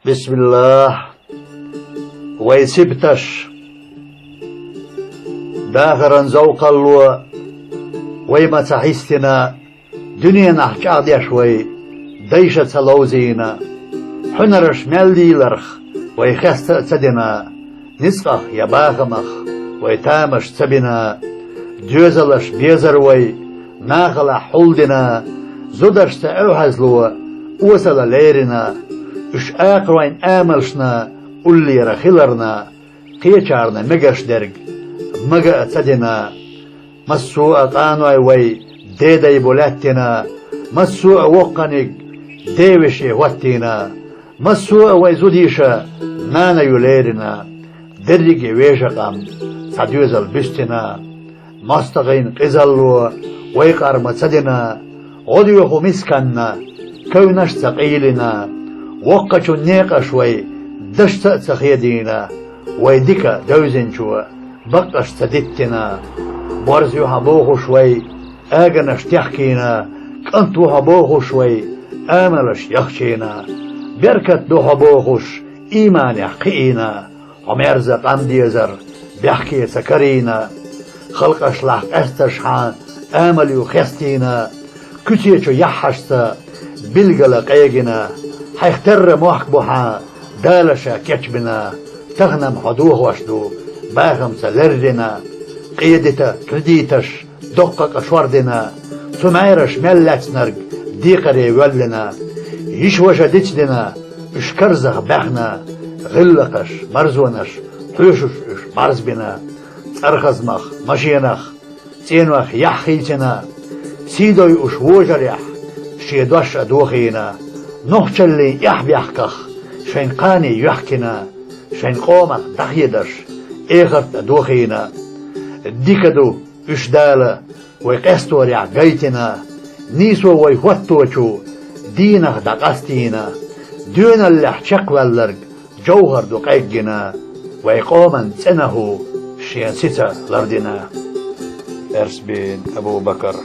بسم الله ويسبتش داخرا زوق الله ويما تحيستنا دنيا نحكي عديا شوي ديشة سلوزينا حنرش مالدي لرخ ويخست تدنا نسقخ يباغمخ ويتامش تبنا جوزلش بيزر وي ناغل حولدنا زودرش تأوهزلو وصل ليرنا اش آقروين آملشنا قولي رخيلرنا قيچارنا مگش درگ مگا تدنا مسوء قانوي وي ديداي بولاتنا مسوء وقنق ديوشي واتينا مسوء وي زوديشا نانا يوليرنا درجي ويشقام صديوزل بستنا مستغين قزلو ويقار متدنا غديوخو مسكنا كونش ثقيلنا وقشو نيقش وي دشت تخيدينا ويديكا دوزنشو بقش تدتنا برزيو هبوخو شوي آغنش تحكينا كنتو هبوخو شوي آملش يخشينا بركت دو هبوخوش إيمان يحقينا ومرزق عمديزر بيحكي سكرينا خلقش لحق استشحان آمل يخستينا كتيشو يحشتا بلغل قيقنا حيختر محكبوحا دالشا كتبنا تغنم حدوه وشدو باغم سلردنا قيدتا كرديتش دقق شوردنا سمعيرش ملت نرق ديقري ولنا يشوشا ديتدنا اشكرزغ بخنا غلقش مرزونش توشش مرزبنا ارخزمخ مشينخ سينوخ يحخيتنا سيدوي وجريح شيدوش ادوخينا نخشلي يحبيحكخ شين قاني يحكنا شين قومخ دخيدش اخرت ادوخينا ديكدو اشدالا ويقستو ريع قيتنا نيسو ويخوتوشو دينخ دقستينا دون اللي حشق واللرق جوهر دقيقنا ويقوما سنه شين ستا لردنا. ارس بن ابو بكر